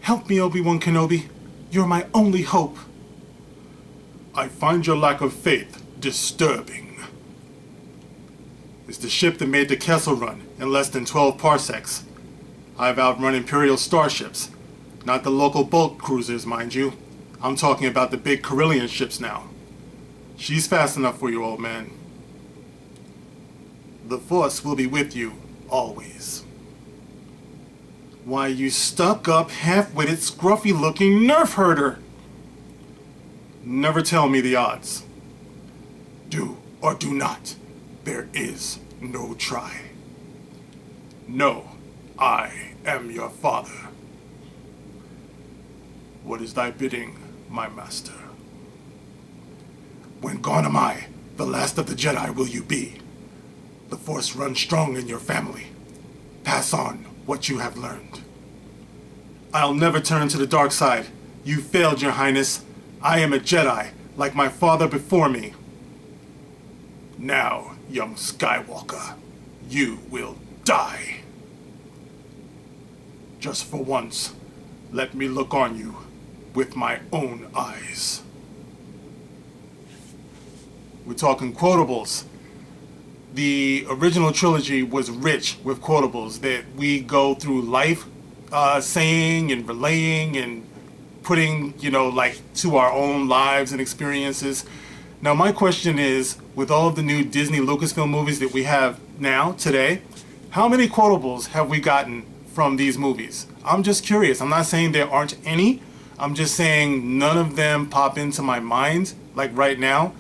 Help me, Obi-Wan Kenobi. You're my only hope. I find your lack of faith disturbing. It's the ship that made the Kessel Run in less than 12 parsecs. I've outrun Imperial starships. Not the local bulk cruisers, mind you. I'm talking about the big Corellian ships now. She's fast enough for you, old man. The Force will be with you, always. Why, you stuck-up, half-witted, scruffy-looking nerf herder! Never tell me the odds. Do or do not. There is no try. No, I am your father. What is thy bidding, my master? When gone am I, the last of the Jedi will you be. The Force runs strong in your family. Pass on what you have learned. I'll never turn to the dark side. You failed, your highness. I am a Jedi, like my father before me. Now, young Skywalker, you will die. Just for once, let me look on you with my own eyes. We're talking quotables. The original trilogy was rich with quotables that we go through life saying and relaying and putting, like to our own lives and experiences. Now my question is, with all of the new Disney Lucasfilm movies that we have now, today, how many quotables have we gotten from these movies? I'm just curious. I'm not saying there aren't any. I'm just saying none of them pop into my mind, like right now.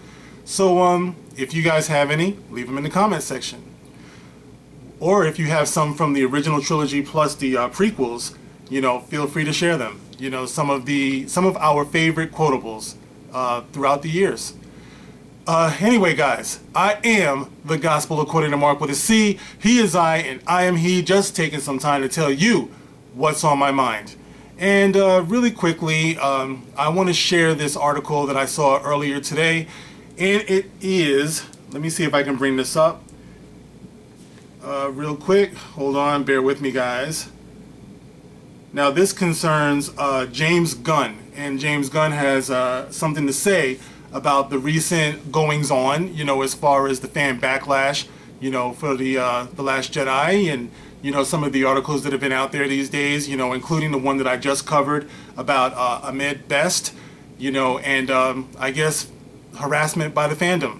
So if you guys have any, leave them in the comment section. Or if you have some from the original trilogy plus the prequels, feel free to share them. Some of our favorite quotables throughout the years. Anyway, guys, I am the Gospel according to Mark with a C. He is I, and I am he. Just taking some time to tell you what's on my mind. And really quickly, I want to share this article that I saw earlier today. And it is, let me see if I can bring this up real quick. Hold on, bear with me, guys. Now this concerns James Gunn, and James Gunn has something to say about the recent goings on, as far as the fan backlash, for the Last Jedi, and some of the articles that have been out there these days, including the one that I just covered about Ahmed Best, and I guess harassment by the fandom.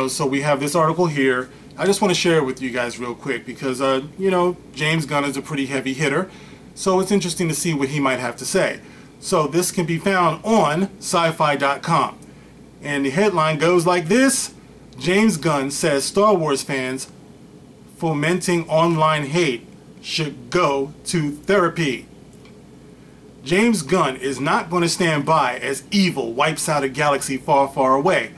So we have this article here. I just want to share it with you guys real quick because James Gunn is a pretty heavy hitter, so it's interesting to see what he might have to say. So this can be found on sci-fi.com, and the headline goes like this: James Gunn says Star Wars fans fomenting online hate should go to therapy. James Gunn is not going to stand by as evil wipes out a galaxy far, far away.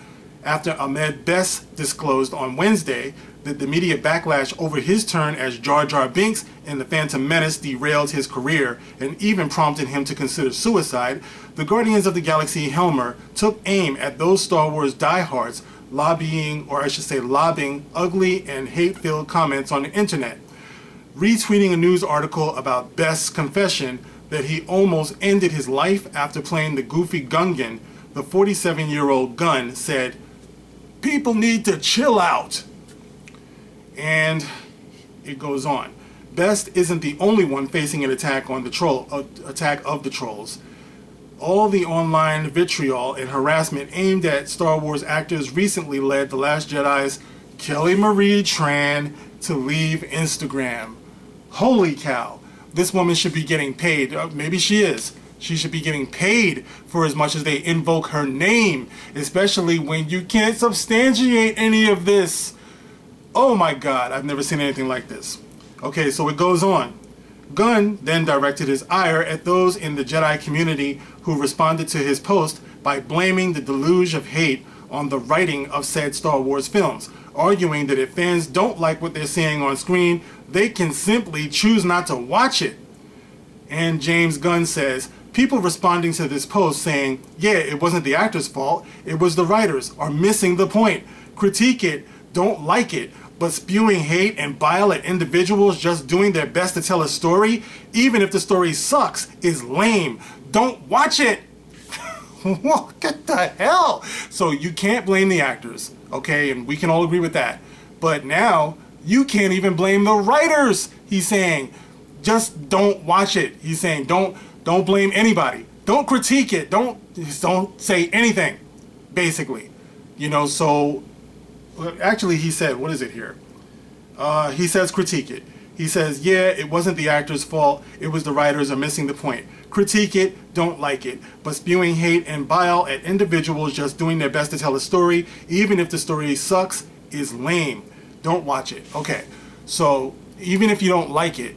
After Ahmed Best disclosed on Wednesday that the media backlash over his turn as Jar Jar Binks in The Phantom Menace derailed his career and even prompted him to consider suicide, the Guardians of the Galaxy Helmer took aim at those Star Wars diehards lobbing ugly and hate-filled comments on the internet. Retweeting a news article about Best's confession that he almost ended his life after playing the goofy Gungan, the 47-year-old Gunn said, "People need to chill out." And it goes on. Best isn't the only one facing an attack of the trolls. All the online vitriol and harassment aimed at Star Wars actors recently led The Last Jedi's Kelly Marie Tran to leave Instagram. Holy cow. This woman should be getting paid. Maybe she is. She should be getting paid for as much as they invoke her name, especially when you can't substantiate any of this. Oh my God, I've never seen anything like this. Okay, so it goes on. Gunn then directed his ire at those in the Jedi community who responded to his post by blaming the deluge of hate on the writing of said Star Wars films, arguing that if fans don't like what they're seeing on screen, they can simply choose not to watch it. And James Gunn says, people responding to this post saying, yeah, it wasn't the actor's fault, it was the writers, are missing the point. Critique it, don't like it, but spewing hate and bile at individuals just doing their best to tell a story, even if the story sucks, is lame. Don't watch it. What the hell? So you can't blame the actors, okay? And we can all agree with that. But now you can't even blame the writers. He's saying, just don't watch it. He's saying, don't blame anybody. Don't critique it. Don't say anything, basically. You know, so actually he said, what is it here? He says critique it. He says, yeah, it wasn't the actor's fault. It was the writers are missing the point. Critique it, don't like it. But spewing hate and bile at individuals just doing their best to tell a story, even if the story sucks, is lame. Don't watch it. Okay, so even if you don't like it,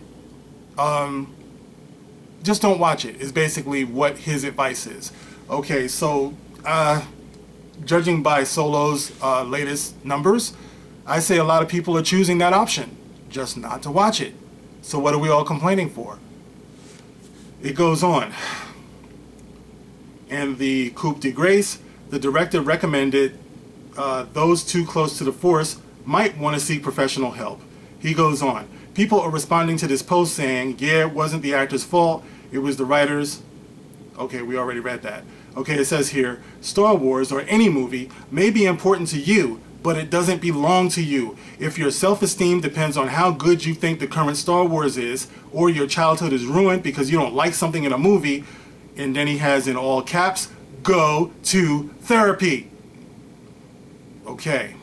just don't watch it, is basically what his advice is. Okay, so judging by Solo's latest numbers, I say a lot of people are choosing that option, just not to watch it. So what are we all complaining for? It goes on. And the coup de grace, the director recommended those too close to the force might want to seek professional help. He goes on. People are responding to this post saying, yeah, it wasn't the actor's fault, it was the writers. Okay, we already read that. Okay, it says here, Star Wars or any movie may be important to you, but it doesn't belong to you. If your self-esteem depends on how good you think the current Star Wars is, or your childhood is ruined because you don't like something in a movie, and then he has in all caps, go to therapy. Okay.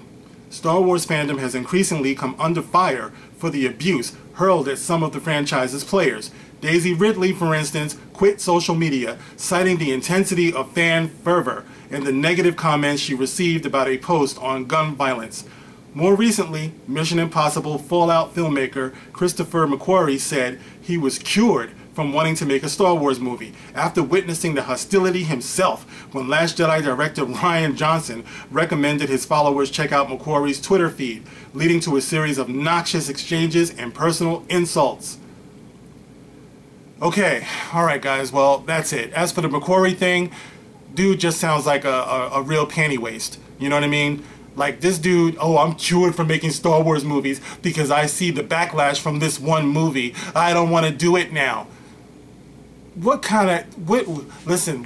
Star Wars fandom has increasingly come under fire for the abuse hurled at some of the franchise's players. Daisy Ridley, for instance, quit social media, citing the intensity of fan fervor and the negative comments she received about a post on gun violence. More recently, Mission Impossible Fallout filmmaker Christopher McQuarrie said he was cured from wanting to make a Star Wars movie after witnessing the hostility himself when Last Jedi director Rian Johnson recommended his followers check out McQuarrie's Twitter feed, leading to a series of noxious exchanges and personal insults. Okay, alright guys, well that's it. As for the McQuarrie thing, dude just sounds like a real panty waste. You know what I mean? Like this dude, oh, I'm cured from making Star Wars movies because I see the backlash from this one movie. I don't want to do it now. What kind of, listen,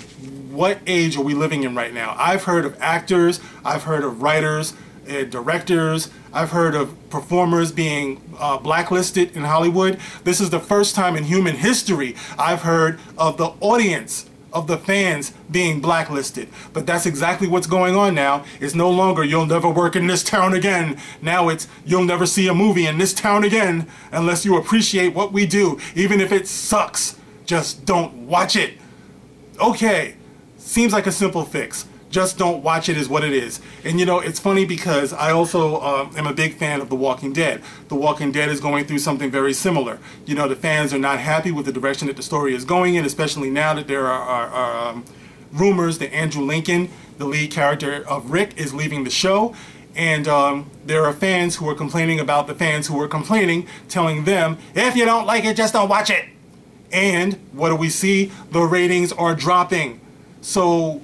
what age are we living in right now? I've heard of actors, I've heard of writers, directors, I've heard of performers being blacklisted in Hollywood. This is the first time in human history I've heard of the audience, of the fans being blacklisted. But that's exactly what's going on now. It's no longer you'll never work in this town again. Now it's you'll never see a movie in this town again unless you appreciate what we do, even if it sucks. Just don't watch it. Okay, seems like a simple fix. Just don't watch it is what it is. And you know, it's funny because I also am a big fan of The Walking Dead. The Walking Dead is going through something very similar. You know, the fans are not happy with the direction that the story is going in, especially now that there are rumors that Andrew Lincoln, the lead character of Rick, is leaving the show. And there are fans who are complaining about the fans who are complaining, telling them, if you don't like it, just don't watch it. And what do we see? The ratings are dropping. So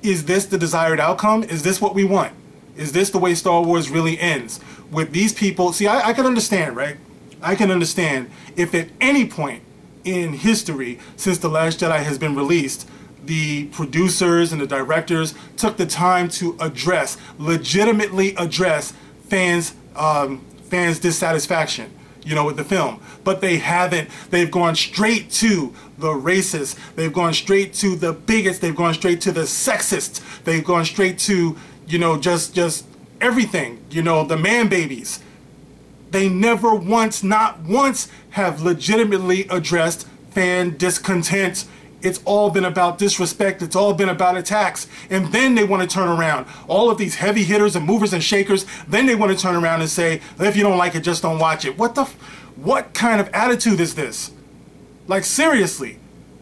is this the desired outcome? Is this what we want? Is this the way Star Wars really ends? With these people, see, I can understand, right? I can understand if at any point in history since The Last Jedi has been released, the producers and the directors took the time to address, legitimately address fans' dissatisfaction, you know, with the film. But they haven't. They've gone straight to the racists. They've gone straight to the bigots. They've gone straight to the sexists. They've gone straight to, you know, just everything, you know, the man babies. They never once, not once, have legitimately addressed fan discontent. It's all been about disrespect. It's all been about attacks. And then they want to turn around. All of these heavy hitters and movers and shakers, then they want to turn around and say, if you don't like it, just don't watch it. What kind of attitude is this? Like, seriously,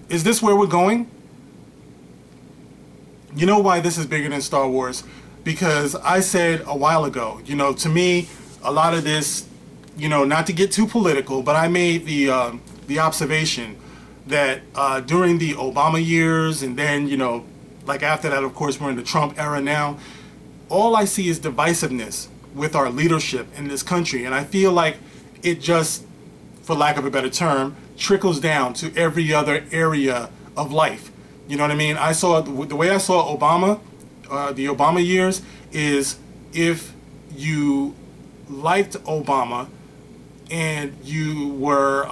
is this where we're going? You know why this is bigger than Star Wars? Because I said a while ago, you know, to me, a lot of this, you know, not to get too political, but I made the observation that during the Obama years, and then, you know, like after that, of course, we're in the Trump era now, all I see is divisiveness with our leadership in this country. And I feel like it just, for lack of a better term, trickles down to every other area of life. You know what I mean? I saw, the way I saw Obama, the Obama years, is if you liked Obama and you were,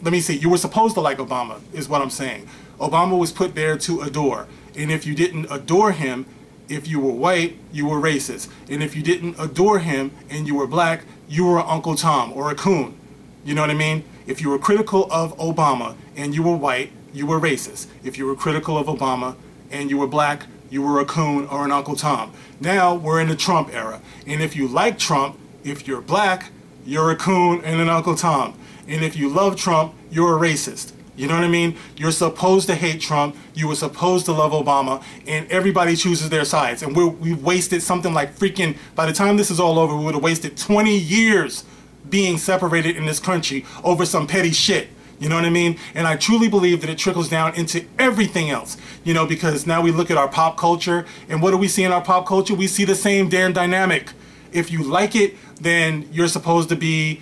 you were supposed to like Obama, is what I'm saying. Obama was put there to adore. And if you didn't adore him, if you were white, you were racist. And if you didn't adore him and you were black, you were Uncle Tom or a coon. You know what I mean? If you were critical of Obama and you were white, you were racist. If you were critical of Obama and you were black, you were a coon or an Uncle Tom. Now we're in the Trump era. And if you like Trump, if you're black, you're a coon and an Uncle Tom. And if you love Trump, you're a racist. You know what I mean? You're supposed to hate Trump. You were supposed to love Obama. And everybody chooses their sides. And we've wasted something like freaking, by the time this is all over, we would have wasted 20 years being separated in this country over some petty shit. You know what I mean? And I truly believe that it trickles down into everything else. You know, because now we look at our pop culture, and what do we see in our pop culture? We see the same damn dynamic. If you like it, then you're supposed to be,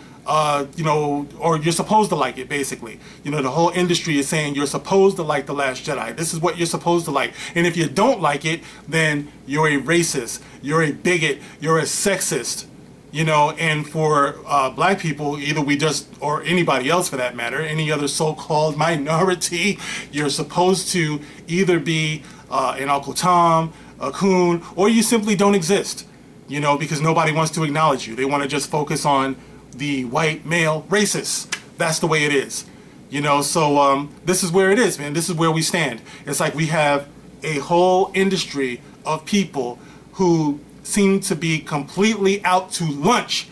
you know, or you're supposed to like it, basically. You know, the whole industry is saying you're supposed to like The Last Jedi. This is what you're supposed to like. And if you don't like it, then you're a racist, you're a bigot, you're a sexist. You know, and for black people, either we just, or anybody else for that matter, any other so-called minority, you're supposed to either be an Uncle Tom, a coon, or you simply don't exist. You know, because nobody wants to acknowledge you. They want to just focus on the white male racists. That's the way it is. You know, so this is where it is, man. This is where we stand. It's like we have a whole industry of people who seem to be completely out to lunch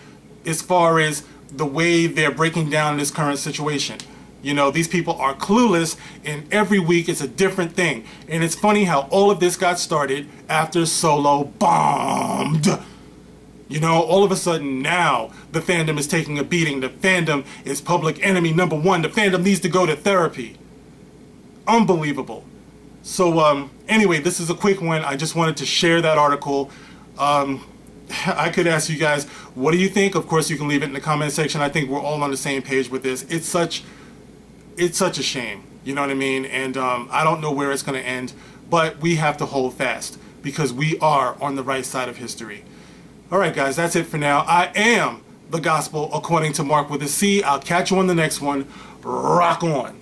as far as the way they're breaking down this current situation. You know, these people are clueless, and every week it's a different thing. And it's funny how all of this got started after Solo bombed. You know, all of a sudden now the fandom is taking a beating. The fandom is public enemy #1. The fandom needs to go to therapy. Unbelievable. So anyway, this is a quick one. I just wanted to share that article. I could ask you guys, what do you think? Of course, you can leave it in the comment section. I think we're all on the same page with this. It's such a shame. You know what I mean? And I don't know where it's going to end, but we have to hold fast because we are on the right side of history. All right, guys, that's it for now. I am the gospel according to Mark with a C. I'll catch you on the next one. Rock on.